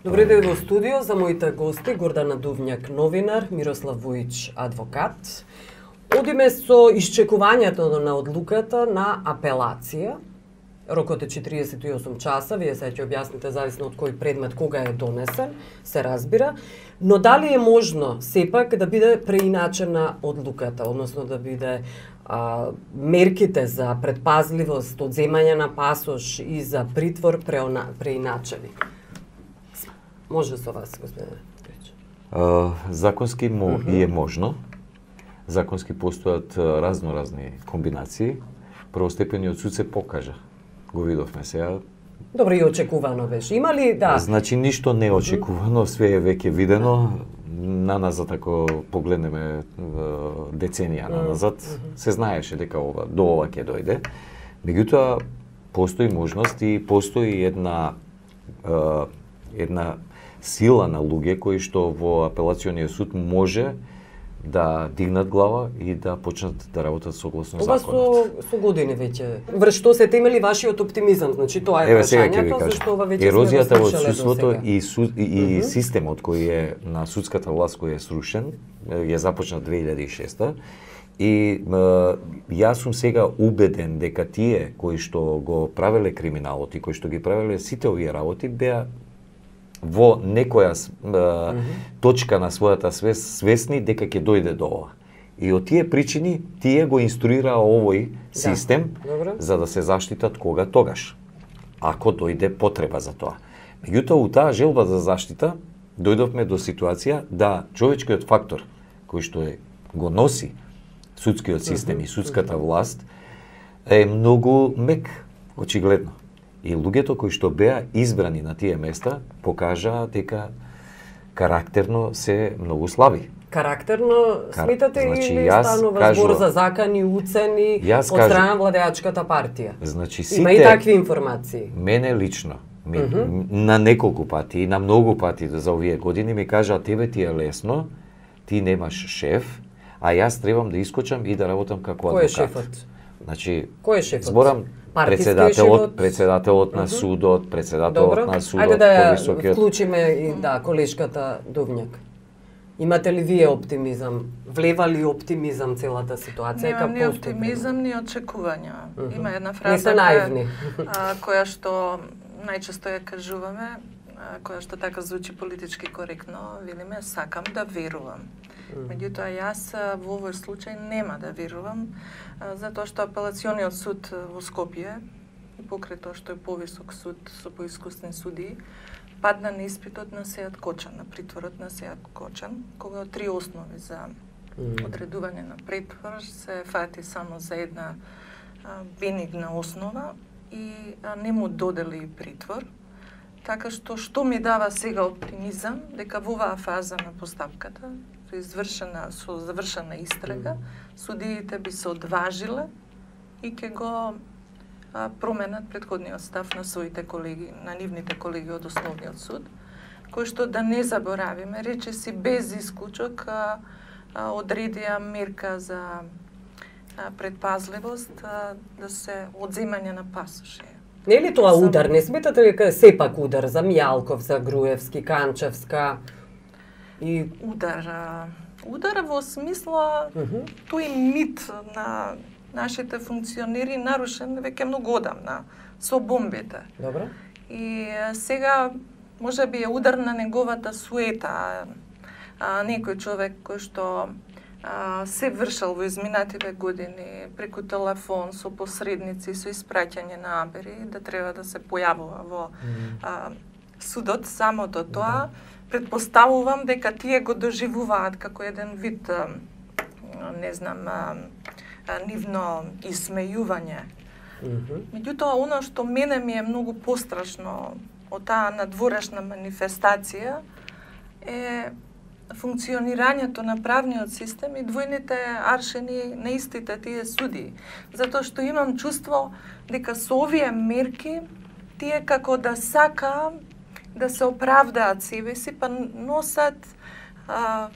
Добри ден во студио за моите гости Гордана Дувњак, новинар, Мирослав Вујич, адвокат. Одиме со исчекувањето на одлуката на апелација. Рокот е 48 часа, вие се ќе објасните зависно од кој предмет кога е донесен, се разбира. Но дали е можно сепак да биде преиначена одлуката, односно да биде мерките за предпазливост, одземање на пасош и за притвор преиначени? Може со вас, господине Вујич? Законски и е можно. Законски постојат разни комбинации. Првостепениот суд се покажа. Го видовме сега. Добро, и очекувано беше. Има ли, да? Значи, ништо не очекувано, све е веќе видено. Наназад, ако погледнеме деценија наназад, се знаеше дека до ова ќе дојде. Меѓутоа, постои можност и постои една сила на луѓе кои што во апелациониот суд може да дигнат глава и да почнат да работат согласно законот. Ова со години веќе. Врз што се темели вашиот оптимизам? Значи тоа е прашањето, зашто ова веќе ерозијата сме го од слушале судството досега. и системот кој е на судската власт кој е срушен, ја започна 2006 и јас сум сега убеден дека тие кои што го правеле криминалот и кои што ги правеле сите овие работи беа во некоја точка на својата свесни дека ќе дојде до ова. И од тие причини тие го инструираа овој систем за да се заштитат кога тогаш, ако дојде потреба за тоа. Меѓутоа, у таа желба за заштита дојдовме до ситуација да човечкиот фактор кој што го носи судскиот систем и судската власт е многу мек, очигледно. И луѓето кои што беа избрани на тие места покажаа дека карактерно се многу слаби. Карактерно сметате значи, или станува збор за закани, уцени од страна на владеачката партија? Значи, сите, има и такви информации. Мене лично, на неколку пати и на многу пати за овие години ми кажаа тебе ти е лесно, ти немаш шеф, а јас требам да искочам и да работам како адвокат. Кој е шефот? Значи, кој е шефот? Зборам председателот на судот, председателот на судот, ајде да повисокиот. Вклучиме и колешката Дувњак. Имате ли вие оптимизам? Влева ли оптимизам целата ситуација? Немам ни оптимизам, ни очекувања. Има една Не фраза се наивни. која што најчесто ја кажуваме, која што така звучи политички коректно, велиме сакам да верувам. Меѓутоа јас во овој случај нема да верувам, затоа што апелациониот суд во Скопје, и покрај тоа што е повисок суд со поискусни судии, падна на испитот на Сејат Кочан, на притворот на Сејат Кочан, кога од 3 основи за одредување на притвор се фати само за една бенигна основа и не му додели притвор. Така што ми дава сега оптимизам дека во оваа фаза на постапката, со завршена истрага, судиите би се одважиле и ќе го променат претходниот став на своите колеги, на нивните колеги од Основниот суд, кој што, да не заборавиме, речиси без исклучок одредија мерка за предпазливост да се одземање на пасоши. Не е ли тоа удар? Не сметате ли дека е сепак удар за Мијалков, за Груевски, Канчевска? И удар во смисла тој мит на нашите функционери нарушен веќе многу одамна со бомбите. Добро. И сега можеби е удар на неговата суета, некој човек кој што се вршал во изминативе години преку телефон со посредници, со испраќање на абери, да треба да се појавува во судот. Самото тоа предпоставувам дека тие го доживуваат како еден вид, не знам, нивно исмејување. Меѓутоа, оно што мене ми е многу пострашно од таа надворешна манифестација е функционирањето на правниот систем и двојните аршини на истите тие судии. Затоа што имам чувство дека со овие мерки тие како да сака да се оправдаат себе си, па носат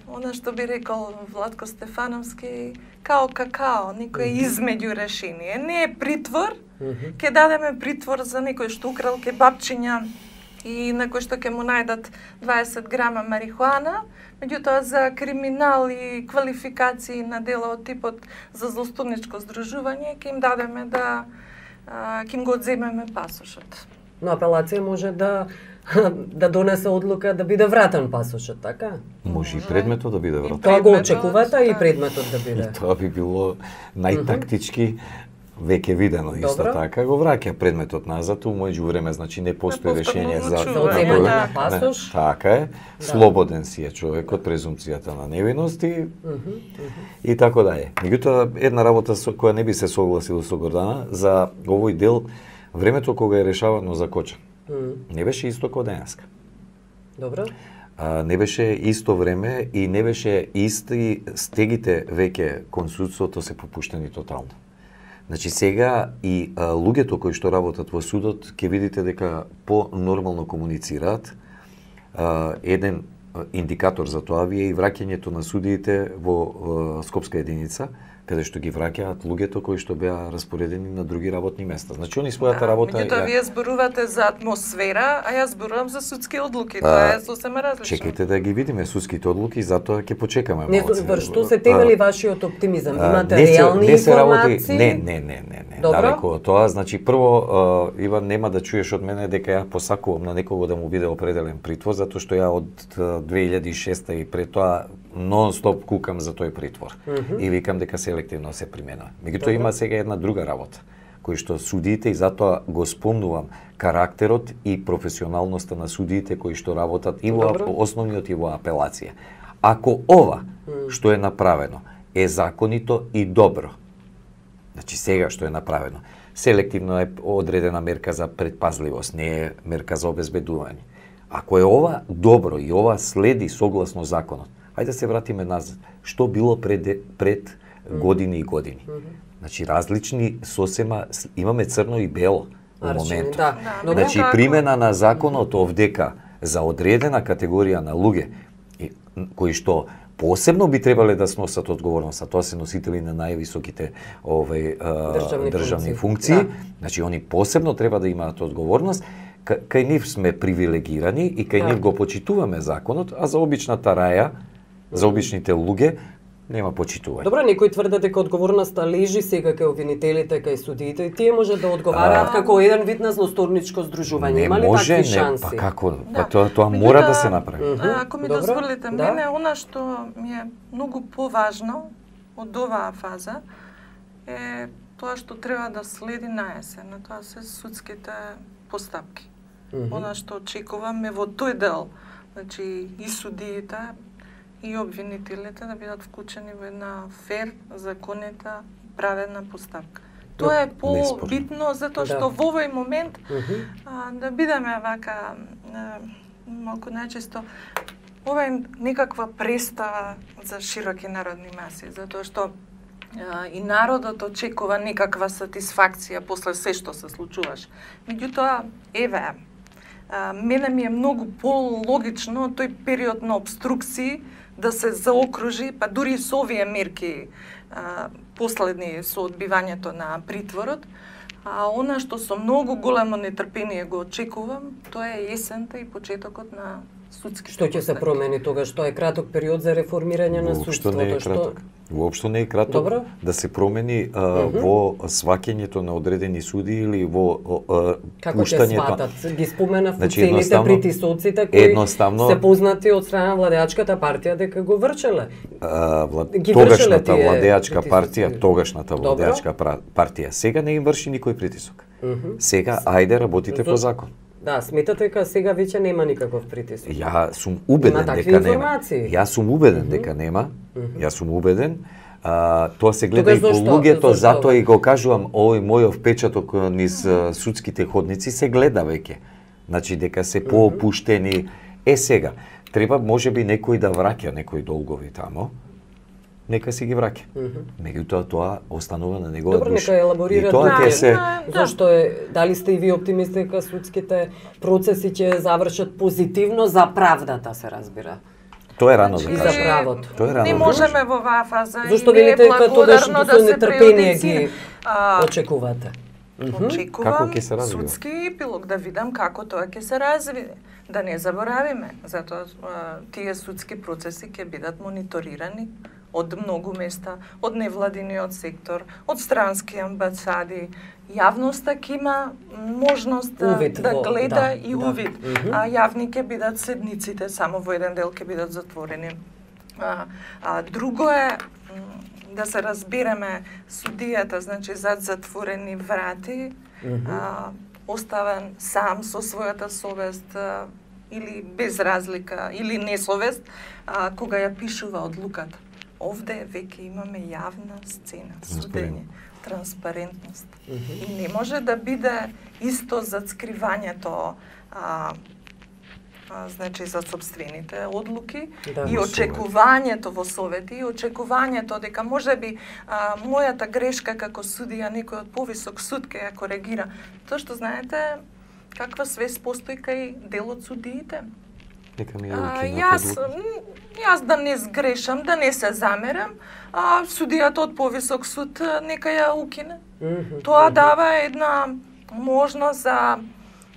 она што би рекол Владко Стефановски, као какао, некој измеѓу решение. Не е притвор, ќе дадеме притвор за некој што украл кебапчиња и на кој што ќе му најдат 20 грама марихуана, меѓутоа за криминал и квалификации на дела од типот за злостоничко здружување ќе им дадеме да ќе им го одземеме пасошот. Но апелација може да донесе одлука да биде вратен пасошот, така? Може и предметот да биде вратен. Тоа го очекувате и предметот да биде. Тоа би било најтактички веќе видено исто така. Го враќа предметот назад, у меѓувреме, значи не постои решение за одземање на пасош. Така е. Слободен си е човекот, презумпцијата на невиност и така даје. Меѓутоа, една работа со која не би се согласил со Гордана за овој дел, времето кога е решавано за Кочан. Не беше исто како денеска. Добро. Не беше исто време и не беше исти стегите веќе кон судството се попуштени тотално. Значи сега и луѓето кои што работат во судот ќе видите дека по-нормално комуницираат. Еден индикатор за тоа ви е и враќањето на судиите во Скопска единица, каде што ги враќаат луѓето кои што беа распоредени на други работни места. Значи они својата работа... Меѓутоа вие зборувате за атмосфера, а јас зборувам за судски одлуки. Тоа е сосема различно. Чекајте да ги видиме судските одлуки, затоа ќе почекаме малку. Врз што се темели вашиот оптимизам? Имате реални информации? Не. Далеко од тоа. Значи прво, Иван, нема да чуеш од мене дека ја посакувам на некого да му биде определен притвор, затоа што ја од 2006 и пред тоа нон-стоп кукам за тој притвор. И викам дека селективно се применува. Меѓутоа има сега една друга работа, кој што судиите, и затоа го спомнувам, карактерот и професионалноста на судиите кои што работат и во основниот и во апелација. Ако ова што е направено е законито и добро, значи сега што е направено, селективно е одредена мерка за предпазливост, не е мерка за обезбедување. Ако е ова добро и ова следи согласно законот, ајде да се вратиме назад. Што било пред години и години? Значи различни сосема, имаме црно и бело во моментот. Значи примена на законот овдека за одредена категорија на луѓе кои што посебно би требале да сносат одговорност, а тоа се носители на највисоките државни функции. Значи они посебно треба да имаат одговорност. Кај нив сме привилегирани и кај нив го почитуваме законот, а за обичната раја, за обичните луѓе, нема почитување. Добро, некои тврдат дека одговорноста лежи сега кај обвинителите, кај судиите, и тие може да одговараат како еден вид на злосторничко здружување. Има ли такви шанси? Па како? Па тоа мора да се направи. Ако ми дозволите мене, она што ми е многу поважно од оваа фаза е тоа што треба да следи на есен, тоа се судските постапки. Она што очекуваме во тој дел, значи и судиите и обвинителите да бидат вклучени во една фер, законита, праведна постапка. Тоа е по-битно затоа што во овој момент да бидеме вака малку најчесто ова е некаква представа за широки народни маси, затоа што и народот очекува некаква сатисфакција после се што се случуваше. Меѓутоа, еве, мене ми е многу по-логично тој период на обструкции да се заокружи, па дури со овие мерки последни со одбивањето на притворот, а она што со многу големо нетрпение го очекувам, тоа е есента и почетокот на судските постапки. Што ќе се промени тогаш? Тоа е краток период за реформирање на судството. Воопшто не е краток да се промени во сваќањето на одредени суди или во како ќе сватат? Ги спомена цените притисоците кои се познати од страна владеачката партија дека го врчеле. Тогашната владеачка партија сега не им врши никој притисок. Сега ајде работите по закон. Да, сметате дека сега веќе нема никаков притисок. Ја сум убеден дека нема. Јас сум убеден дека нема. Јас сум убеден. Тоа се гледа и по луѓето, затоа и го кажувам, овој мојов печаток низ судските ходници се гледа веќе. Значи дека се поопуштени. Сега, треба можеби некој да враќа некои долгови тамо. Нека си ги враќа. Меѓутоа тоа останува на негова душа. Добро, нека елаборирате. Зошто дали сте и ви оптимисти дека судските процеси ќе завршат позитивно за правдата, се разбира? Тоа е рано да кажеме. И за правото. Не можеме во оваа фаза. Зошто велите дека тогаш со нетрпение ги очекувате? Очекувам Како ќе се развива? судски епилог, да видам како тоа ќе се развие. Да не заборавиме, затоа тие судски процеси ќе бидат мониторирани од многу места, од невладиниот сектор, од странски амбасади. Јавноста ќе има можност да гледа и увид. Јавни ќе бидат седниците, само во еден дел ќе бидат затворени. Друго е да се разбереме, судијата, значи зад затворени врати, оставен сам со својата совест или без разлика, или несовест, кога ја пишува одлуката. Овде веќе имаме јавна сцена, судење, транспарентност. И не може да биде исто зад скривањето значи за собствените одлуки и очекувањето во совети, и очекувањето дека можеби мојата грешка како судија некој од повисок суд ќе ја коригира. Тоа што знаете каква свест постои кај дел од судиите. Нека ми Јас да не сгрешам, да не се замерам, судијата од повисок суд нека ја укине. Тоа дава една можност за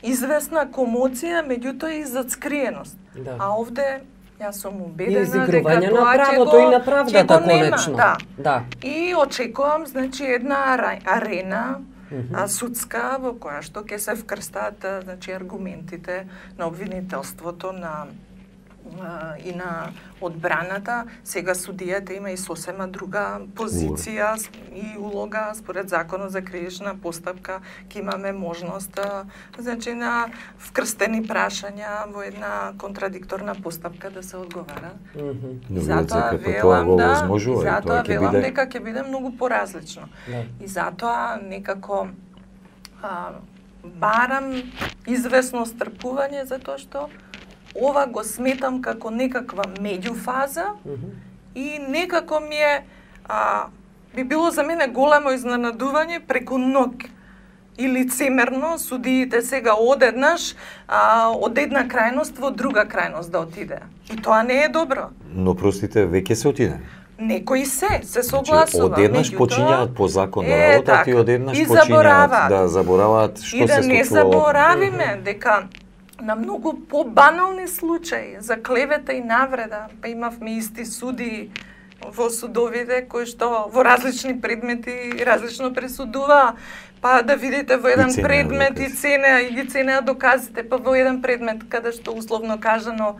известна комоција, меѓутоа и зацкриеност. А овде јас сум убедена дека тоа ќе го нема. Да. И очекувам, значи, една арена судска во која што ќе се вкрстат, значи, аргументите на обвинителството и на одбраната. Сега судијата има и сосема друга позиција и улога според законот за кривична постапка. Ќе имаме можност, значи, на вкрстени прашања во една контрадикторна постапка да се одговара. Затоа велам дека ќе биде многу поразлично. И затоа некако барам известно стрпување, затоа што ова го сметам како некаква меѓуфаза и некако ми е би било за мене големо изненадување преку ноќ и лицемерно судиите сега одеднаш од една крајност во друга крајност да отиде. И тоа не е добро. Но простите, веќе се отиде. Некои се согласува. Одеднаш почињаат по закон да работат и одеднаш почињаат да забораваат што се случува. И да не заборавиме дека на многу побанални случаи за клевета и навреда, па имавме исти суди во судовите кои што во различни предмети различно пресудуваа. Па да видите во еден предмет и ги ценеа доказите, па во еден предмет каде што условно кажано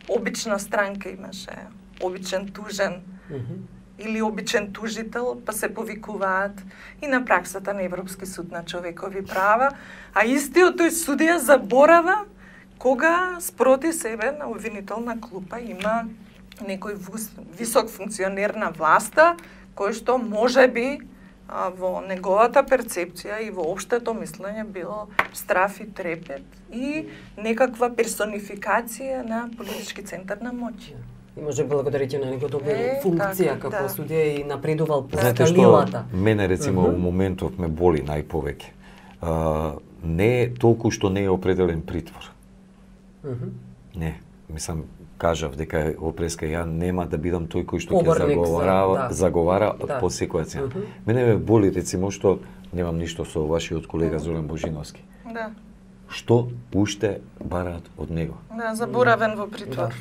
обична странка имаше, обичен тужен или обичен тужител, па се повикуваат и на праксата на Европски суд на човекови права, а истиот тој судија заборава кога спроти себе на обвинителна клупа има некој висок функционер на власта, кој што можеби во неговата перцепција и во општето мислење било страф и трепет и некаква персонификација на политички центар на моќ. И може благодарејќи на него добил функција како судија и напредувал по скалилата. Знаете што мене рецимо во моментов ме боли најповеќе. Не е толку што не е определен притвор. Не, мислам, кажав дека опреска ја нема да бидам тој кој што ќе заговара по секоја цена. Мене ме боли рецимо што немам ништо со вашиот колега Зоран Божиновски. Да. Што уште бараат од него? Да, заборавен во притвор.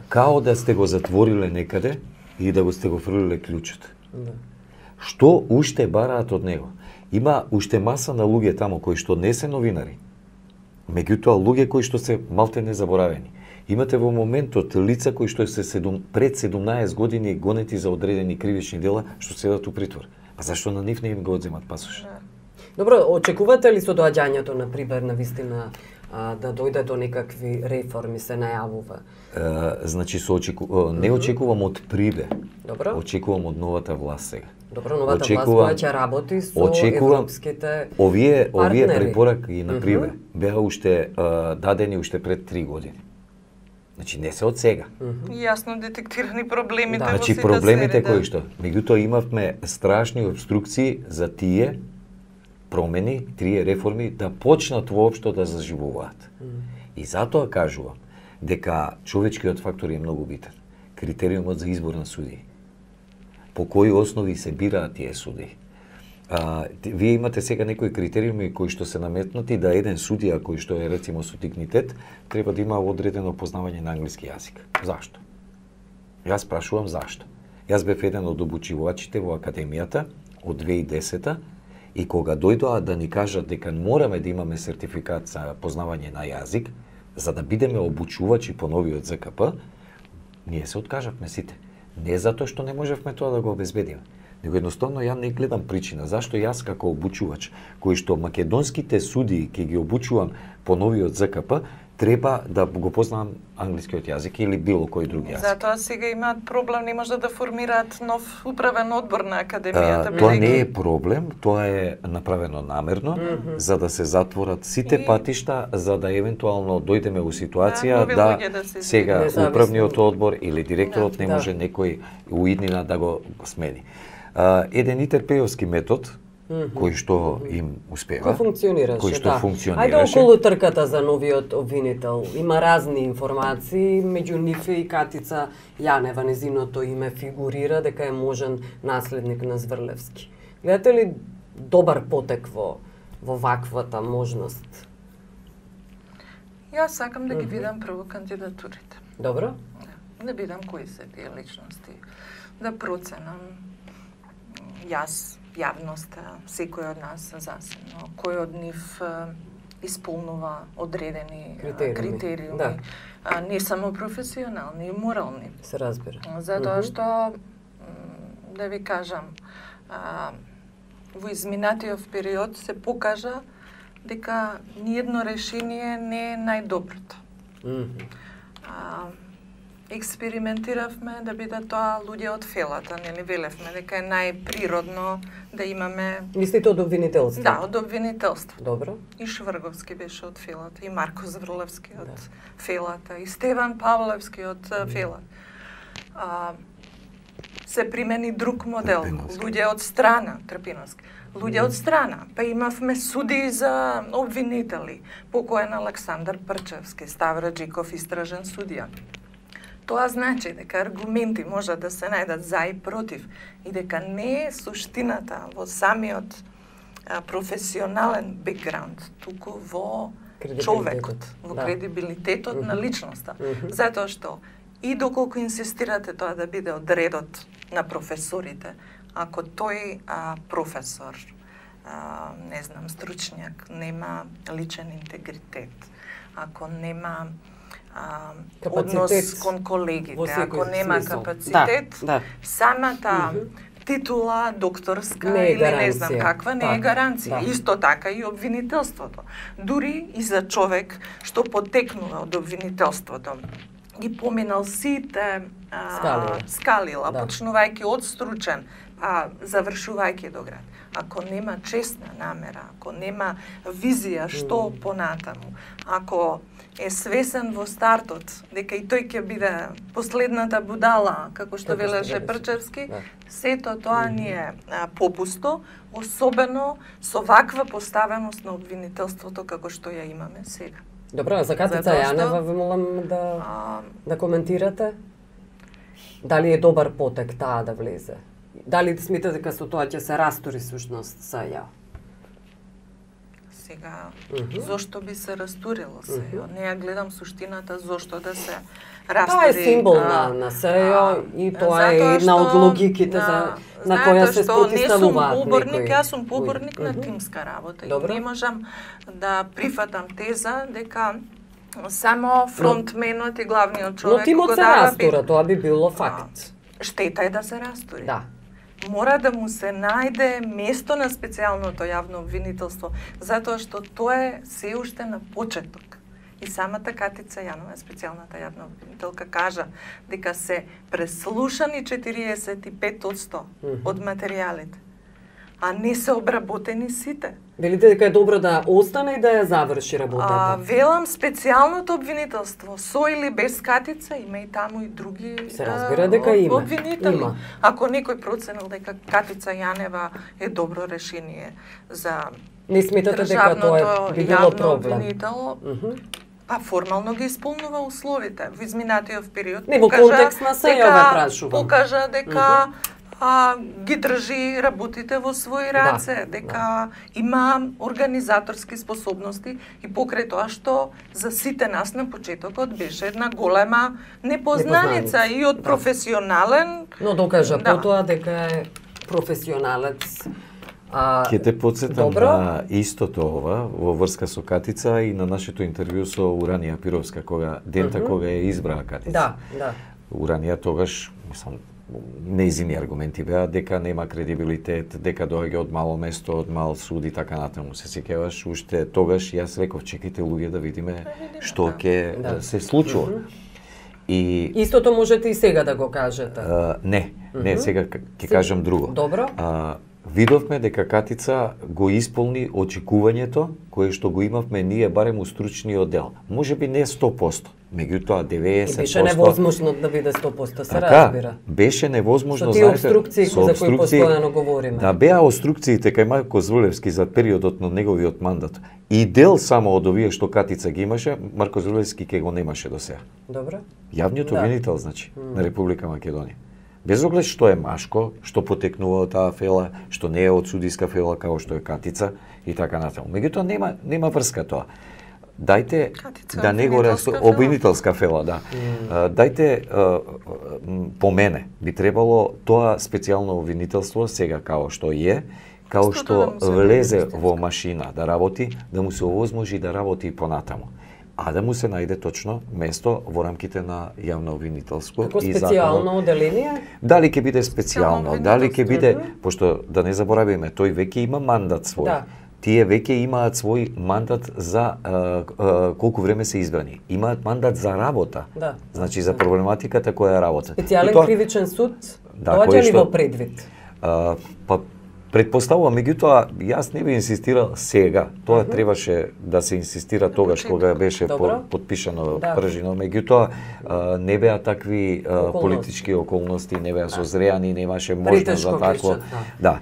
Као да сте го затвориле некаде и да го сте го фрлиле клучот. Што уште бараат од него? Има уште маса на луѓе таму кои што не се новинари. Меѓутоа луѓе кои што се малте незаборавени. Имате во моментот лица кои што се пред 17 години гонети за одредени кривични дела што седат у притвор. А зашто на нив не им го одземат пасош? Добро, очекувате ли со доаѓањето на пример на вистина да дојде до некакви реформи се најавува? Значи не очекувам од прибе. Добро. Очекувам од новата власт сега. Добро, новата власт која ќе работи со европските овие препораки на прибе беа уште дадени уште пред 3 години. Значи не се од сега. Јасно детектирани проблемите во Значи проблемите кои што, меѓутоа имавме страшни обструкции за тие промени, тие реформи да почнат воопшто да заживуваат. И затоа кажувам дека човечкиот фактор е многу битен. Критериумот за избор на судии. По кои основи се бираат тие судии? Вие имате сега некои критериуми кои што се наметнати да еден судија кој што е рецимо со дигнитет треба да има одредено познавање на англиски јазик. Зашто? Јас прашувам зашто. Јас бев еден од обучувачите во академијата од 2010 и кога дојдоа да ни кажат дека мораме да имаме сертификат за познавање на јазик за да бидеме обучувачи по новиот ЗКП, ние се откажавме сите. Не затоа што не можевме тоа да го обезбедиме, него едноставно ја не гледам причина зашто јас како обучувач, кој што македонските судии ќе ги обучувам по новиот ЗКП, треба да го познавам англискиот јазик или било кој друг јазик. Затоа сега имаат проблем, не може да формираат нов управен одбор на академијата. Тоа не е проблем, тоа е направено намерно, за да се затворат сите патишта, за да евентуално дојдеме у ситуација да сега управниот одбор или директорот не може некој уиднина да го смени. Еден итерпеовски метод, кој што им успева, кој што функционираше. Ајде околу трката за новиот обвинител. Има разни информации, меѓу нив и Катица Јанева, незиното име фигурира дека е можен наследник на Зврлевски. Гледате ли добар потек во ваквата можност? Јас сакам да ги видам прво кандидатурите. Добро. Да видам кои се тие личности. Да проценам јас, јавноста, секој од нас засебно, кој од нив исполнува одредени критериуми, да. Не само професионални, и морални. Се разбира. Затоа што, да ви кажам, во изминатиот период се покажа дека ниедно решение не е најдоброто. Експериментиравме да биде тоа луѓе од фелата, нели велевме дека е најприродно да имаме... Мислите од обвинителство? Да, од обвинителство. Добро. И Шврговски беше од фелата, и Марко Зврлевски од фелата, и Стеван Павлевски од фелата. Се примени друг модел, луѓе од страна, Трпиновски, луѓе од страна, па имавме суди за обвинители, покоен Александар Прчевски, Ставраджиков, истражен судија. Тоа значи дека аргументи може да се најдат за и против и дека не е суштината во самиот професионален бекграунд, туку во човекот, во кредибилитетот на личноста. Затоа што и доколку инсистирате тоа да биде од редот на професорите, ако тој професор, не знам, стручњак, нема личен интегритет, ако нема однос кон колегите, ако нема капацитет, самата титула докторска или не знам каква не е гаранција. Исто така и обвинителството. Дури и за човек што потекнува од обвинителството, ги поминал сите скалила, почнувајќи од стручен, завршувајќи до град. Ако нема честна намера, ако нема визија што понатаму, ако е свесен во стартот дека и тој ќе биде последната будала, како што велеше Прчевски, сето тоа ни е попусто, особено со ваква поставеност на обвинителството како што ја имаме сега. Добро, за Катица Јанева ви молам да коментирате. Дали е добар потек таа да влезе? Дали смитате дека со тоа ќе се растури сушност са ја? Сега, зошто би се растурило СЈО? Не ја гледам суштината зошто да се растури. Тоа е символ на СЈО и тоа е една од логиките на која се спротивставуваат некои. Јас сум поборник на тимска работа и не можам да прифатам теза дека само фронтменот и главниот човек но тимот се растура, тоа би било факт. Штета е да се растури. Да. Мора да му се најде место на специјалното јавно обвинителство, затоа што тоа е се уште на почеток. И самата Катица Јанова, специјалната јавна обвинителка, кажа дека се преслушани 45% од материјалите, а не се обработени сите. Велите дека е добро да остане и да ја заврши работата? Велам специјалното обвинителство, со или без Катица, има и таму и други се разбира дека има. Обвинители. Има. Ако некој проценил дека Катица Јанева е добро решение за не сметате дека тоа би било проблем? Па формално ги исполнува условите. Во изминатиот период не, во контекст на СЈО ве прашувам. Покажа дека ги држи работите во своји раце, дека има организаторски способности и покрај тоа што за сите нас на почетокот беше една голема непознаница и од професионален. Но докажа потоа дека е професионалец. Ќе те подсетам на истото ова во врска со Катица и на нашето интервју со Уранија Пировска дента кога ја избраа Катица. Да. Уранија тогаш, мислам, нејзини аргументи беа дека нема кредибилитет, дека доаѓа од мало место, од мал суд и така натаму. Се сеќаваш, уште тогаш јас реков, чекајте луѓе да видиме што ќе се случува. И истото можете и сега да го кажете. Не, сега ќе кажам друго. Добро. Видовме дека Катица го исполни очекувањето кое што го имавме ние барем у стручниот дел. Можеби не 100%, меѓутоа 90%. Беше невозможно да биде 100%, се разбира. Беше невозможно, знаете, обструкции за кои постојано говориме. Да, беа обструкциите кај Марко Звулевски за периодот на неговиот мандат. И дел само од овие што Катица ги имаше, Марко Звулевски ке го немаше до сега. Добро. Јавниот обвинител, значи, на Република Македонија. Без оглед што е машко, што потекнува од таа фела, што не е од судиска фела како што е Катица и така натаму. Меѓутоа нема врска тоа. Дајте Катица, да не го обвинителска фела, да. Дајте по мене би требало тоа специјално обвинителство сега како што е, како што влезе во машина да работи, да му се овозможи да работи и понатаму. А да му се најде точно место во рамките на јавно обвинителство и специјално оделение? Дали ќе биде специјално, дали ќе биде, пошто да не заборавиме, тој веќе има мандат свој. Да. Тие веќе имаат свој мандат за колку време се избрани. Имаат мандат за работа. Да. Значи за проблематиката која работат. Специјален кривичен суд доаѓа ли во предвид? Па предпоставувам, меѓутоа, јас не би инсистирал сега. Тоа требаше да се инсистира тогаш кога беше подпишано пржино. Меѓутоа, не беа такви политички околности, не беа созреани, немаше можност за такво. Да.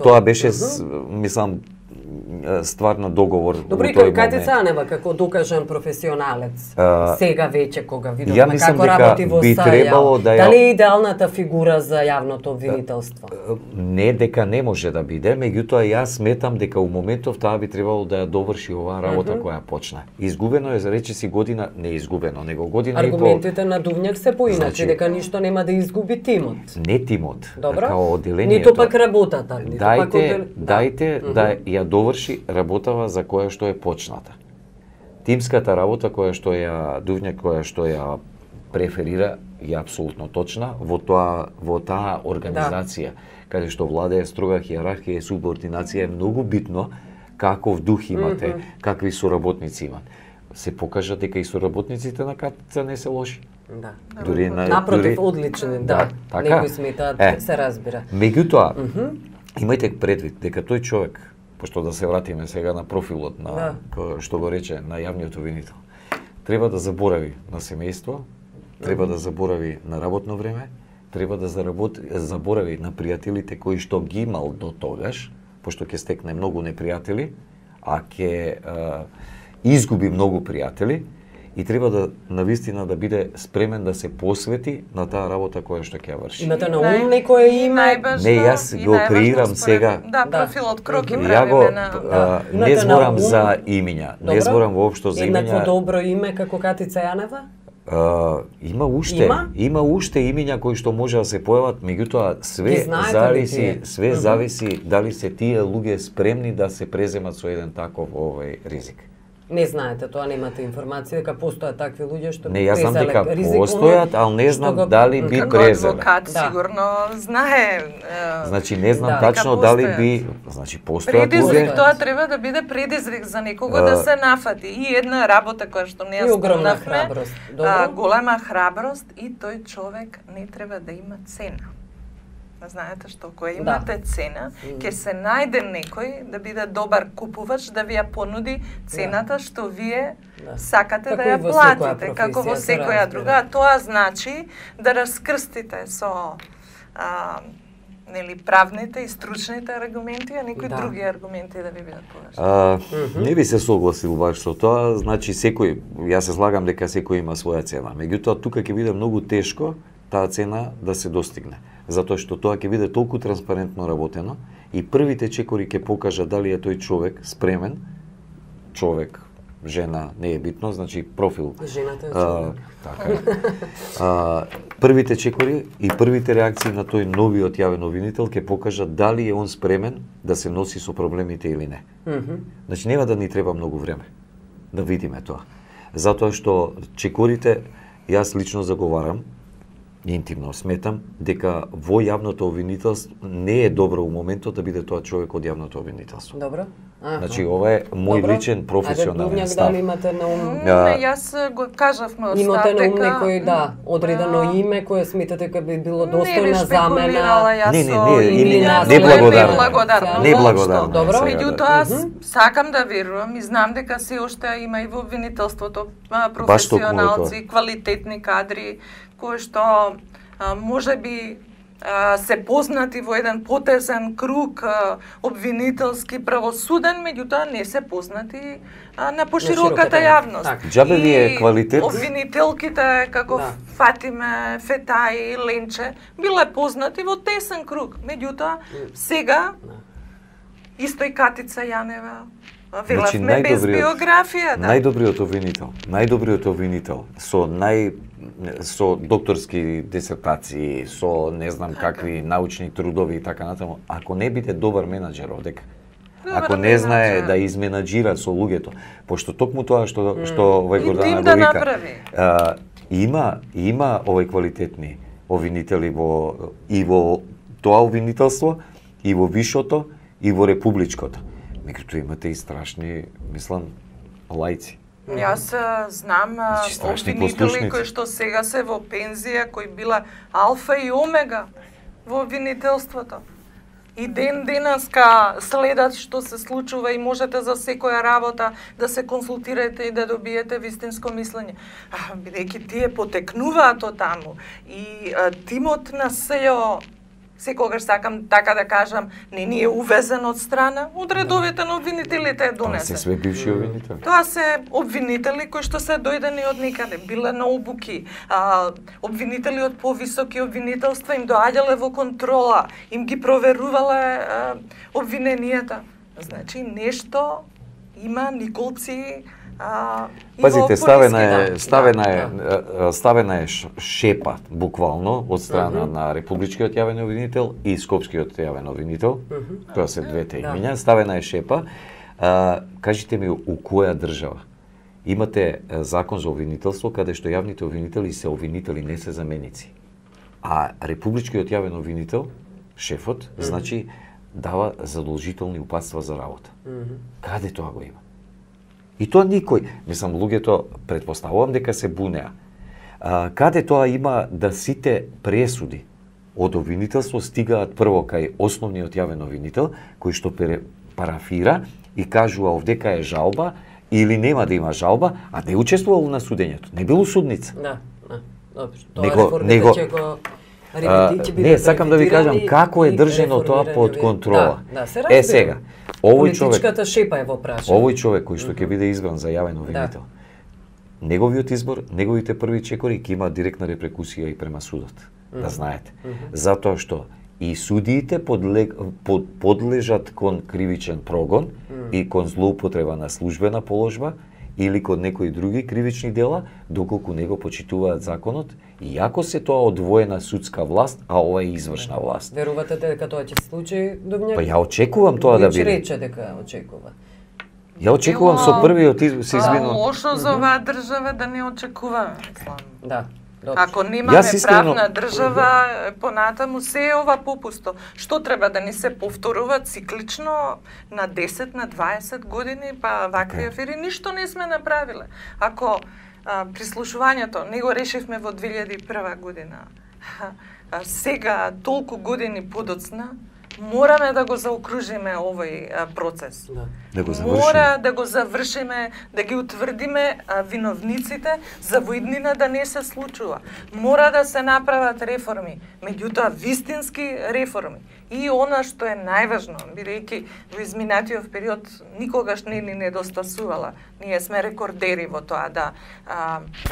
Тоа беше, мислам, ствар на договор. Добро, и Катица Анева како докажан професионалец, сега веќе кога видовме како работи во САЈ, дали е идеалната фигура за јавното обвинителство? Не дека не може да биде, меѓутоа јас сметам дека у моментов таа би требало да ја доврши оваа работа која почна. Изгубено е за речиси година, не изгубено, него година и пол. Аргументите на Дувњак се поиначе, дека ништо нема да изгуби тимот. Не тимот, као оделението. Ниту пак работата. Дајте да ја доврши работава за која што е почната. Тимската работа која што ја Дувњак, која што ја преферира, е апсолутно точна во таа организација, каде што владее строга хиерархија и субординација, е многу битно каков дух имате, какви соработници имат. Се покажа дека и соработниците на Катица не се лоши. Да. Напротив, одлични, да. Некои сметаат, се разбира. Меѓутоа, имајте предвид дека тој човек, пошто да се вратиме сега на профилот на што го рече на јавниот обвинител, треба да заборави на семејство, треба да заборави на работно време, треба да заборави на пријателите кои што ги имал до тогаш, пошто ќе стекне многу непријатели, а ќе изгуби многу пријатели, и треба да навистина да биде спремен да се посвети на таа работа која што ќе ја врши. Имате на ум некое име? Не, јас го креирам сега. Да, профилот кроки правиме на... Не зборам за имиња, не зборам воопшто за имиња. Еднакво добро име како Катица Јанева? Има уште имиња кои што може да се појават, меѓутоа све зависи дали се тие луѓе спремни да се преземат со еден таков ризик. Не знаете, тоа немате информација дека постојат такви луѓе што не, јас знам дека постојат, ал не знам дали би презеле. Адвокат сигурно знае. Значи не знам тачно дали би, значи постојат луѓе. Предизвик тоа треба да биде предизвик за некого да се нафати. И една работа која што не ја спомнавме, голема храброст, и тој човек не треба да има цена. Знаете што, која имате цена, ќе се најде некој да биде добар купувач, да ви ја понуди цената што вие сакате да ја платите, како во секоја друга. Тоа значи да раскрстите со правните и стручните аргументи, а некои други аргументи да ви бидат поважни. Не би се согласил баш со тоа, значи секој, јас се слагам дека секој има своја цена. Меѓутоа тука ќе биде многу тешко таа цена да се достигне. затоа што тоа ќе биде толку транспарентно работено и првите чекори ќе покажат дали е тој човек спремен, човек, жена, не е битно, значи профил. Жената е човек. Така е. Првите чекори и првите реакции на тој новиот јавен обвинител ќе покажат дали е он спремен да се носи со проблемите или не. Значи нема да ни треба многу време да видиме тоа. Затоа што чекорите, јас лично заговарам, интимно сметам дека во јавното обвинителство не е добро у моментот да биде тоа човек од јавното обвинителство. Добро. Значи ова е мој личен професионален став. Дали имате на ум? Јас го кажав мојот став Имате на ум дека некој одредено име кое сметате дека би било достојна замена? Неблагодарно. Неблагодарно. Добро. Меѓутоа аз сакам да верувам и знам дека се уште има и во обвинителството професионалци, квалитетни кадри кои што можеби се познати во еден потесен круг обвинителски правосуден, меѓутоа не се познати на пошироката јавност. Џабе ви е квалитет. Обвинителките како Фатиме, Фетаи, Ленче биле познати во тесен круг, меѓутоа сега исто и Катица Јанева. Велевме без биографија, да. Најдобриот обвинител со докторски дисертации, со не знам какви научни трудови и така натаму, ако не биде добар менаџер овдека, ако не знае да изменаџира со луѓето, пошто токму тоа што овој Гордана го вика, има овој квалитетни обвинители и во тоа обвинителство, и во вишото, и во републичкото. Меѓутоа имате и страшни, мислам, лајци. Јас знам обвинители кои што сега се во пензија, кои била алфа и омега во обвинителството. И ден денеска следат што се случува и можете за секоја работа да се консултирате и да добиете вистинско мислење. Бидејќи тие потекнуваат од таму и тимот на СЈО секогаш сакам така да кажам, не ни е увезен од страна, од редовите на обвинителите е донесен. Тоа се све бивши обвинители. Тоа се обвинители кои што се дојдени од никаде, биле на обуки. Обвинители од повисоки обвинителства им доаѓале во контрола, им ги проверувале обвиненијата. Значи нешто има Николци. Пазите, ставена е шепа буквално од страна на републичкиот јавен обвинител и скопскиот јавен обвинител. Тоа се двете имиња. Ставена е шепа. Кажите ми, у која држава имате закон за обвинителство каде што јавните обвинители се обвинители, не се заменици. А републичкиот јавен обвинител, шефот, значи дава задолжителни упатства за работа. Каде тоа го има? И тоа никој, мислам, луѓето претпоставувам дека се бунеа. Каде тоа има да сите пресуди од обвинителство стигаат прво кај основниот јавен обвинител, кој што парафира и кажува овдека е жалба или нема да има жалба, а не учествувал на судењето, не бил судница. Да, добро. Тоа реформите ќе го не, сакам да ви кажам како е држено тоа под контрола. Сега, овој човек, политичката шепа е во прашање. Овој човек кој што ќе биде избран за јавен обвинител, неговиот избор, неговите први чекори ќе имаат директна репрекусија и према судот, да знаете. Затоа што и судиите подлежат кон кривичен прогон и кон злоупотреба на службена положба или кон некои други кривични дела, доколку не го почитуваат законот, иако се тоа одвоена судска власт, а ова е извршна власт. Верувате дека тоа ќе се случи, Дувњак? Па ја очекувам тоа да биде. Рече дека очекува. Ја очекувам со првиот се извинувам. Лошо за оваа држава да не очекуваме. Да. Ако немаме правна држава, понатаму се е ова попусто. Што треба да ни се повторува циклично на 10, на 20 години, па вакви афери, ништо не сме направиле. Ако прислушувањето не го решивме во 2001 година, сега толку години подоцна, мораме да го заокружиме овој процес. Да го завршиме. Мора да го завршиме, да ги утврдиме виновниците за во иднина да не се случува. Мора да се направат реформи, меѓутоа вистински реформи. И она што е најважно, бидејќи во изминатиот период никогаш не ни недостасувала. Ние сме рекордери во тоа да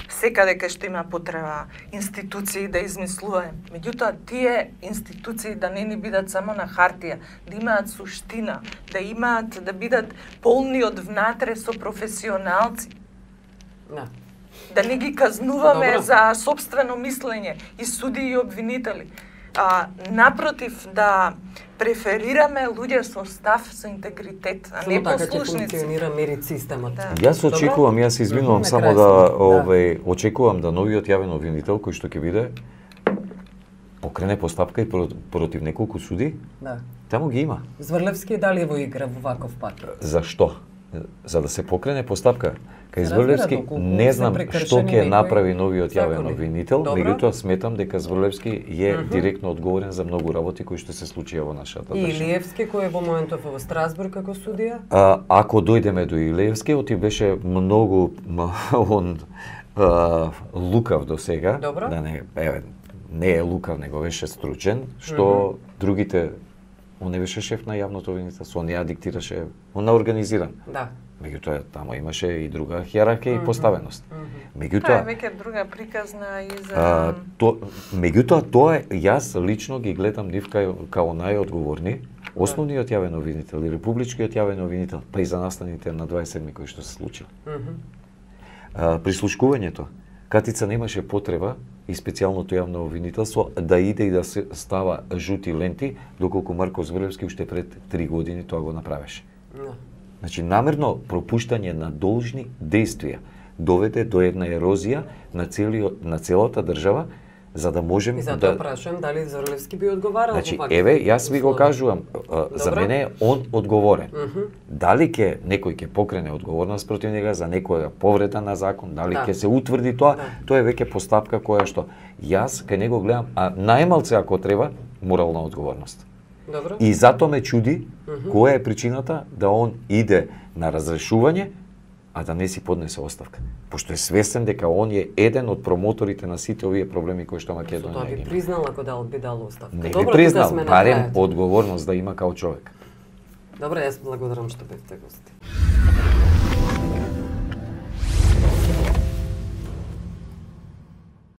секаде кај што има потреба институции да измислуваат. Меѓутоа, тие институции да не ни бидат само на хартија, да имаат суштина, да бидат полни од внатре со професионалци. Да. Да не ги казнуваме Добро. за собствено мислење и суди и обвинители. Напротив, да преферираме луѓе со став, со интегритет, а не Само така ќе послушници. функционира мерит системот. Да. Јас очекувам, јас се извинувам На само крај да сам. очекувам да новиот јавен обвинител кој што ќе биде покрене постапка и против неколку суди, Да. таму ги има. Зврлевски дали во игра во ваков пат? Зашто? За да се покрене постапка. Кај Се Зврлевски разбира, доколку не се знам прекршени што ќе некои направи новиот јавен закони. обвинител, Добро. меѓутоа сметам дека Зврлевски е директно одговорен за многу работи кои што се случија во нашата И држава. Илиевски кој е во моментов во Страсбург како судија? Ако дојдеме до Илиевски, оти беше многу лукав до сега. Добро. Да не е лукав, него беше стручен, што другите, он не беше шеф на јавното обвинителство, он ја диктираше, он не организиран. Да. Меѓутоа, тамо имаше и друга хиерархија и поставеност. Тоа е Меѓутоа, веќе друга приказна и за... меѓутоа, тоа е, јас лично ги гледам нив као најодговорни, основниот јавен обвинител и републичкиот јавен обвинител, па и за настаните на 27 кои што се случили. Прислушкувањето, Катица немаше потреба и специјалното јавно обвинителство да иде и да се става жути ленти, доколку Марко Зврлевски уште пред 3 години тоа го направеше. Да. Значи, намерно пропуштање на должни действија доведе до една ерозија на целата држава, за да можем И затоа да... прашувам дали Зврлевски би одговарал Значи, во вакви еве, јас ви го услови. кажувам, за Добро. мене е он одговорен. Дали некој ќе покрене одговорност против него за некоја повреда на закон, дали Да. ќе се утврди тоа, Да. тоа е веќе постапка која што јас кај него гледам, а најмалце ако треба, морална одговорност. Добро. И затоа ме чуди која е причината да он иде на разрешување, а да не си поднесе оставка. Пошто е свесен дека он е еден од промоторите на сите овие проблеми кои што Со тоа Македонија би ги има. признал ако би дал оставка. Не би Добро, признал, тука сме на барем крајот. одговорност да има као човек. Добро, јас благодарам што бевте гости.